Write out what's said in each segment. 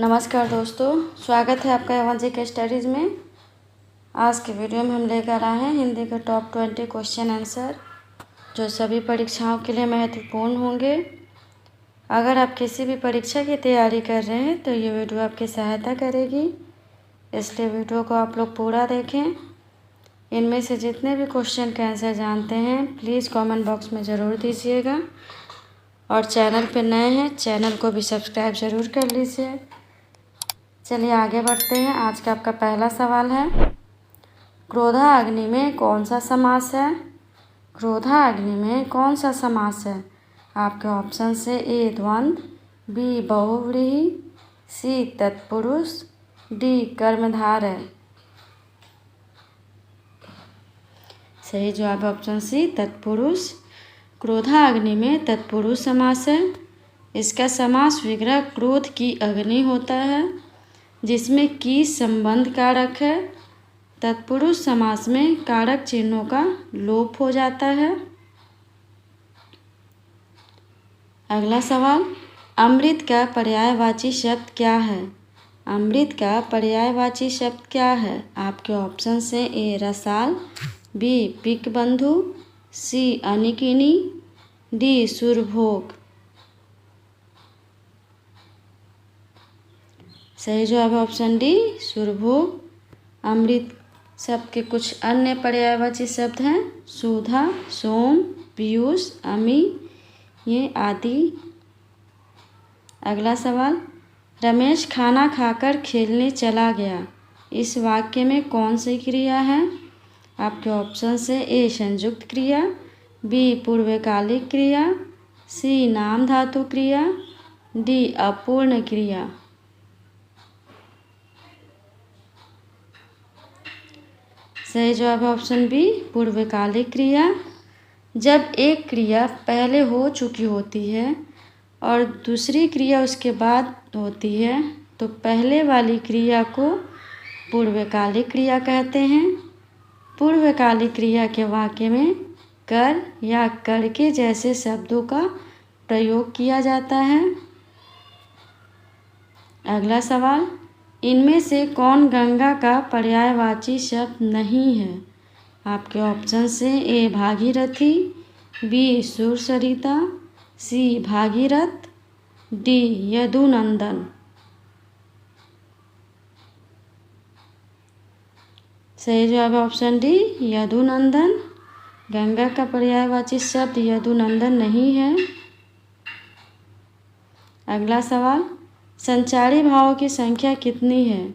नमस्कार दोस्तों, स्वागत है आपका एवन जी के स्टडीज़ में। आज के वीडियो में हम लेकर आए हैं हिंदी के टॉप 20 क्वेश्चन आंसर जो सभी परीक्षाओं के लिए महत्वपूर्ण होंगे। अगर आप किसी भी परीक्षा की तैयारी कर रहे हैं तो ये वीडियो आपकी सहायता करेगी, इसलिए वीडियो को आप लोग पूरा देखें। इनमें से जितने भी क्वेश्चन के आंसर जानते हैं प्लीज़ कमेंट बॉक्स में ज़रूर दीजिएगा, और चैनल पर नए हैं चैनल को भी सब्सक्राइब ज़रूर कर लीजिए। चलिए आगे बढ़ते हैं। आज का आपका पहला सवाल है, क्रोधा अग्नि में कौन सा समास है? क्रोधा अग्नि में कौन सा समास है? आपके ऑप्शन से ए द्वंद्व, बी बहुव्रीहि, सी तत्पुरुष, डी कर्मधारय। सही जवाब है ऑप्शन सी तत्पुरुष। क्रोधा अग्नि में तत्पुरुष समास है। इसका समास विग्रह क्रोध की अग्नि होता है जिसमें की संबंध कारक है। तत्पुरुष समास में कारक चिन्हों का लोप हो जाता है। अगला सवाल, अमृत का पर्यायवाची शब्द क्या है? अमृत का पर्यायवाची शब्द क्या है? आपके ऑप्शन से ए रसाल, बी पिकबंधु, सी अनिकिनी, डी सुरभोग। सही जवाब है ऑप्शन डी सुरभोग। अमृत शब्द के कुछ अन्य पर्यायवाची शब्द हैं सुधा, सोम, पीयूष, अमी, ये आदि। अगला सवाल, रमेश खाना खाकर खेलने चला गया। इस वाक्य में कौन सी क्रिया है? आपके ऑप्शन से ए संयुक्त क्रिया, बी पूर्वकालिक क्रिया, सी नाम धातु क्रिया, डी अपूर्ण क्रिया। सही जवाब है ऑप्शन बी पूर्वकालिक क्रिया। जब एक क्रिया पहले हो चुकी होती है और दूसरी क्रिया उसके बाद होती है तो पहले वाली क्रिया को पूर्वकालिक क्रिया कहते हैं। पूर्वकालिक क्रिया के वाक्य में कर या कर के जैसे शब्दों का प्रयोग किया जाता है। अगला सवाल, इनमें से कौन गंगा का पर्यायवाची शब्द नहीं है? आपके ऑप्शन से ए भागीरथी, बी सुरसरिता, सी भागीरथ, डी यदुनंदन। सही जवाब है ऑप्शन डी यदुनंदन। गंगा का पर्यायवाची शब्द यदुनंदन नहीं है। अगला सवाल, संचारी भावों की संख्या कितनी है?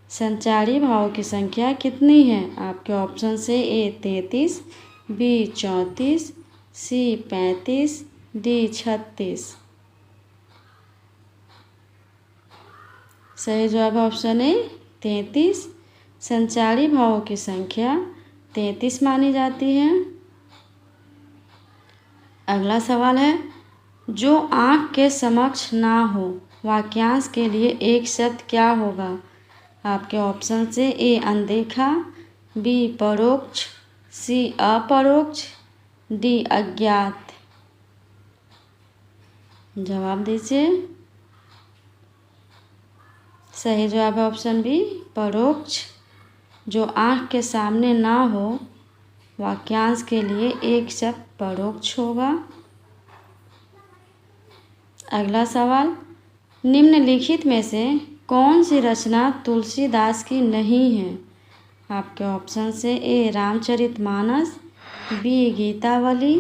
संचारी भावों की संख्या कितनी है? आपके ऑप्शन से ए 33, बी 34, सी 35, डी 36। सही जवाब है ऑप्शन ए 33। संचारी भावों की संख्या 33 मानी जाती है। अगला सवाल है, जो आँख के समक्ष ना हो वाक्यांश के लिए एक शब्द क्या होगा? आपके ऑप्शन से ए अनदेखा, बी परोक्ष, सी अपरोक्ष, डी अज्ञात। जवाब दीजिए। सही जवाब है ऑप्शन बी परोक्ष। जो आँख के सामने ना हो वाक्यांश के लिए एक शब्द परोक्ष होगा। अगला सवाल, निम्नलिखित में से कौन सी रचना तुलसीदास की नहीं है? आपके ऑप्शन से ए रामचरितमानस, बी गीतावली,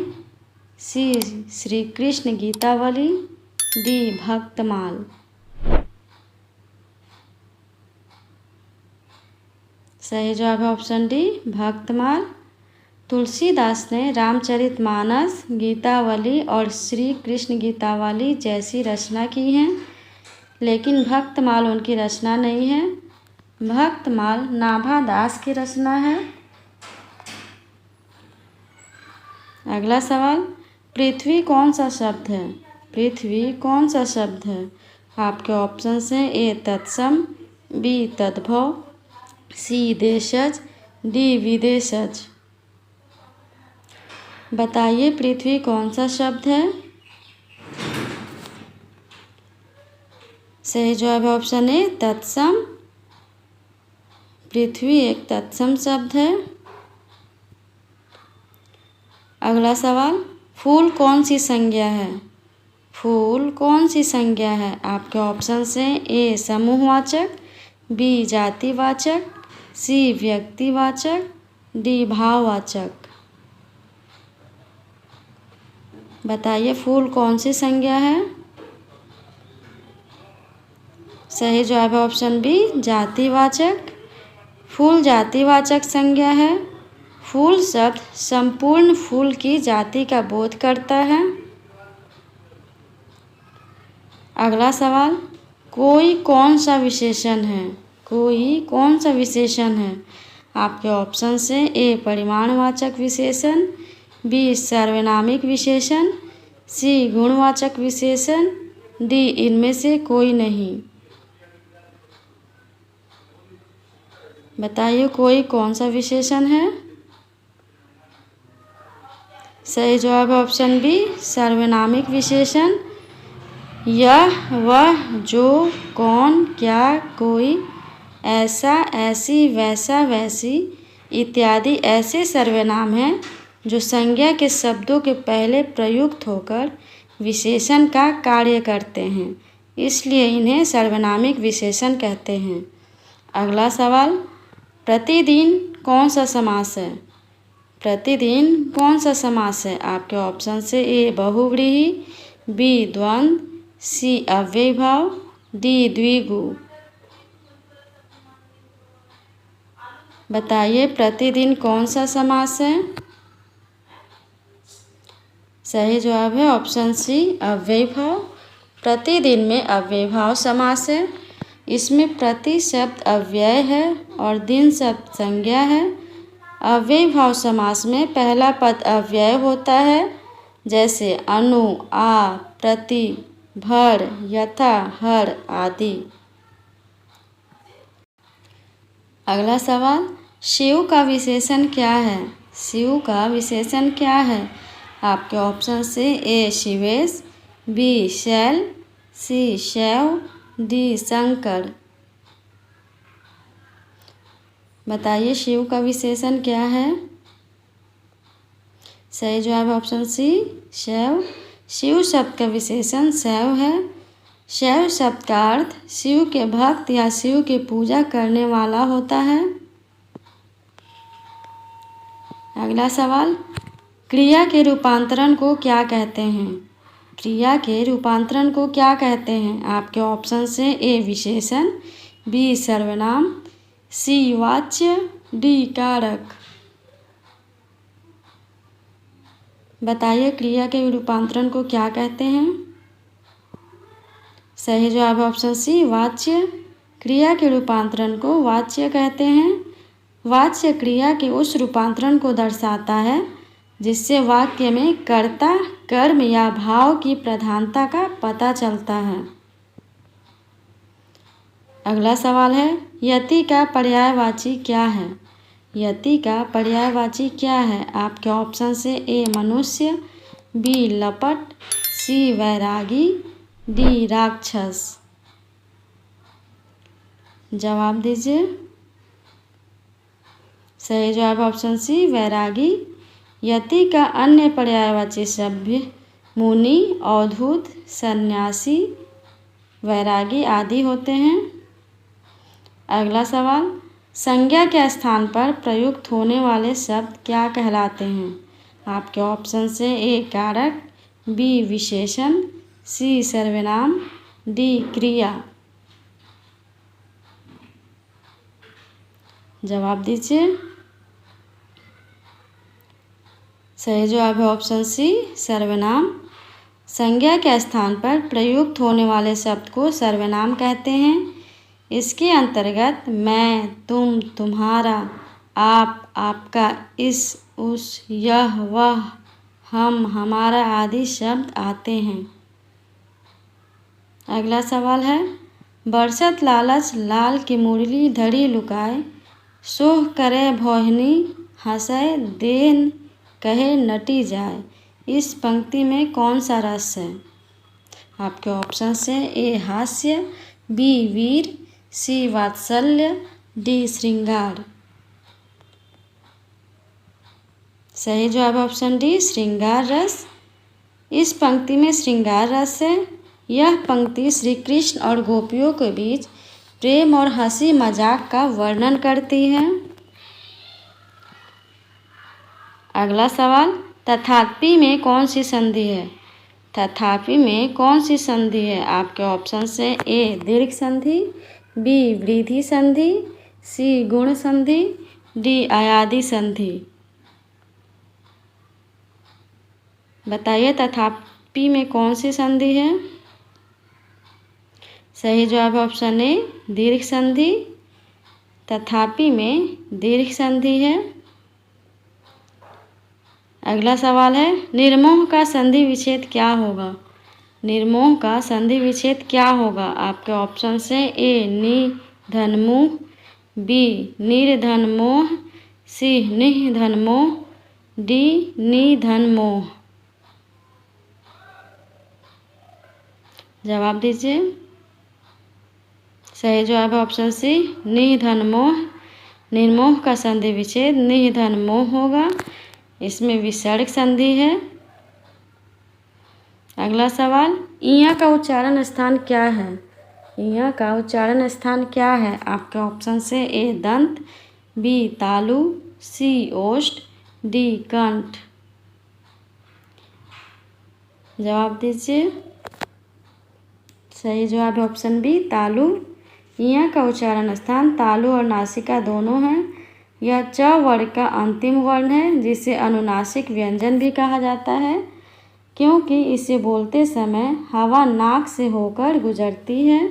सी श्री कृष्ण गीतावली, डी भक्तमाल। सही जवाब है ऑप्शन डी भक्तमाल। तुलसीदास ने रामचरितमानस, गीतावली और श्री कृष्ण गीतावली जैसी रचना की हैं, लेकिन भक्तमाल उनकी रचना नहीं है। भक्तमाल नाभादास की रचना है। अगला सवाल, पृथ्वी कौन सा शब्द है? पृथ्वी कौन सा शब्द है? आपके ऑप्शन से ए तत्सम, बी तद्भव, सी देशज, डी विदेशज। बताइए पृथ्वी कौन सा शब्द है? सही जवाब है ऑप्शन ए तत्सम। पृथ्वी एक तत्सम शब्द है। अगला सवाल, फूल कौन सी संज्ञा है? फूल कौन सी संज्ञा है? आपके ऑप्शन हैं ए समूहवाचक, बी जातिवाचक, सी व्यक्तिवाचक, डी भाववाचक। बताइए फूल कौन सी संज्ञा है? सही जवाब है ऑप्शन बी जातिवाचक। फूल जातिवाचक संज्ञा है। फूल शब्द संपूर्ण फूल की जाति का बोध करता है। अगला सवाल, कोई कौन सा विशेषण है? कोई कौन सा विशेषण है? आपके ऑप्शन से ए परिमाणवाचक विशेषण, बी सार्वनामिक विशेषण, सी गुणवाचक विशेषण, डी इनमें से कोई नहीं। बताइए कोई कौन सा विशेषण है? सही जवाब है ऑप्शन बी सार्वनामिक विशेषण। यह वह जो कौन क्या कोई ऐसा ऐसी वैसा वैसी इत्यादि ऐसे सर्वनाम हैं जो संज्ञा के शब्दों के पहले प्रयुक्त होकर विशेषण का कार्य करते हैं, इसलिए इन्हें सार्वनामिक विशेषण कहते हैं। अगला सवाल, प्रतिदिन कौन सा समास है? प्रतिदिन कौन सा समास है? आपके ऑप्शन से ए बहुव्रीहि, बी द्वंद्व, सी अव्ययीभाव, डी द्विगु। बताइए प्रतिदिन कौन सा समास है? सही जवाब है ऑप्शन सी अव्ययीभाव। प्रतिदिन में अव्ययीभाव समास है। इसमें प्रति शब्द अव्यय है और दिन शब्द संज्ञा है। अव्ययीभाव समास में पहला पद अव्यय होता है, जैसे अनु, आ, प्रति, भर, यथा, हर आदि। अगला सवाल, शिव का विशेषण क्या है? शिव का विशेषण क्या है? आपके ऑप्शन से ए शिवेश, बी शैल, सी शैव, डी शंकर। बताइए शिव का विशेषण क्या है? सही जवाब है ऑप्शन सी शैव। शिव शब्द का विशेषण शैव है। शैव शब्द का अर्थ शिव के भक्त या शिव की पूजा करने वाला होता है। अगला सवाल, क्रिया के रूपांतरण को क्या कहते हैं? क्रिया के रूपांतरण को क्या कहते हैं? आपके ऑप्शन से ए विशेषण, बी सर्वनाम, सी वाच्य, डी कारक। बताइए क्रिया के रूपांतरण को क्या कहते हैं? सही जवाब है ऑप्शन सी वाच्य। क्रिया के रूपांतरण को वाच्य कहते हैं। वाच्य क्रिया के उस रूपांतरण को दर्शाता है जिससे वाक्य में कर्ता, कर्म या भाव की प्रधानता का पता चलता है। अगला सवाल है, यति का पर्यायवाची क्या है? यति का पर्यायवाची क्या है? आपके ऑप्शन से ए मनुष्य, बी लपट, सी वैरागी, डी राक्षस। जवाब दीजिए। सही जवाब ऑप्शन सी वैरागी। यति का अन्य पर्यायवाची शब्द मुनि, अवधूत, सन्यासी, वैरागी आदि होते हैं। अगला सवाल, संज्ञा के स्थान पर प्रयुक्त होने वाले शब्द क्या कहलाते हैं? आपके ऑप्शन से ए कारक, बी विशेषण, सी सर्वनाम, डी क्रिया। जवाब दीजिए। सही जवाब है ऑप्शन सी सर्वनाम। संज्ञा के स्थान पर प्रयुक्त होने वाले शब्द को सर्वनाम कहते हैं। इसके अंतर्गत मैं, तुम, तुम्हारा, आप, आपका, इस, उस, यह, वह, हम, हमारा आदि शब्द आते हैं। अगला सवाल है, बरसत लालच लाल की मुरली धड़ी लुकाए, सोह करे भोहिनी हंसय देन कहे नटी जाए। इस पंक्ति में कौन सा रस है? आपके ऑप्शन से ए हास्य, बी वीर, सी वात्सल्य, डी श्रृंगार। सही जवाब ऑप्शन डी श्रृंगार रस। इस पंक्ति में श्रृंगार रस है। यह पंक्ति श्री कृष्ण और गोपियों के बीच प्रेम और हंसी मजाक का वर्णन करती है। अगला सवाल, तथापि में कौन सी संधि है? तथापि में कौन सी संधि है? आपके ऑप्शन से ए दीर्घ संधि, बी वृद्धि संधि, सी गुण संधि, डी अयादि संधि। बताइए तथापि में कौन सी संधि है? सही जवाब ऑप्शन ए दीर्घ संधि। तथापि में दीर्घ संधि है। अगला सवाल है, निर्मोह का संधि विच्छेद क्या होगा? निर्मोह का संधि विच्छेद क्या होगा? आपके ऑप्शन से ए निधनमोह, बी निर्धनमोह, सी निधनमोह, डी निधनमोह। जवाब दीजिए। सही जवाब है ऑप्शन सी निधनमोह। निर्मोह का संधि विच्छेद निधनमोह होगा। इसमें विसर्ग संधि है। अगला सवाल, इया का उच्चारण स्थान क्या है? इया का उच्चारण स्थान क्या है? आपके ऑप्शन से ए दंत, बी तालु, सी ओष्ठ, डी कंठ। जवाब दीजिए। सही जवाब है ऑप्शन बी तालु। इया का उच्चारण स्थान तालु और नासिका दोनों हैं। यह च वर्ग का अंतिम वर्ण है, जिसे अनुनासिक व्यंजन भी कहा जाता है, क्योंकि इसे बोलते समय हवा नाक से होकर गुजरती है।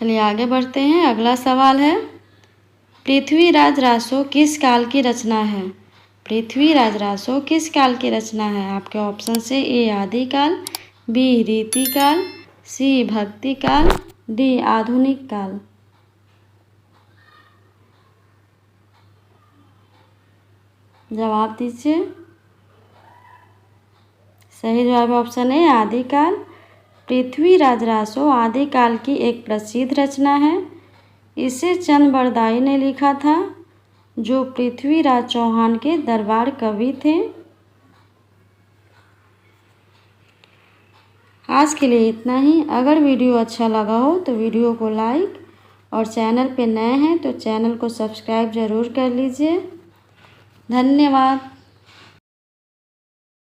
चलिए आगे बढ़ते हैं। अगला सवाल है, पृथ्वीराज रासो किस काल की रचना है? पृथ्वीराज रासो किस काल की रचना है? आपके ऑप्शन से ए आदिकाल, बी रीतिकाल, सी भक्तिकाल, डी आधुनिक काल। जवाब दीजिए। सही जवाब ऑप्शन है आदिकाल। पृथ्वीराज रासो आदिकाल की एक प्रसिद्ध रचना है। इसे चंद बरदाई ने लिखा था, जो पृथ्वीराज चौहान के दरबार कवि थे। आज के लिए इतना ही। अगर वीडियो अच्छा लगा हो तो वीडियो को लाइक और चैनल पे नए हैं तो चैनल को सब्सक्राइब ज़रूर कर लीजिए। धन्यवाद।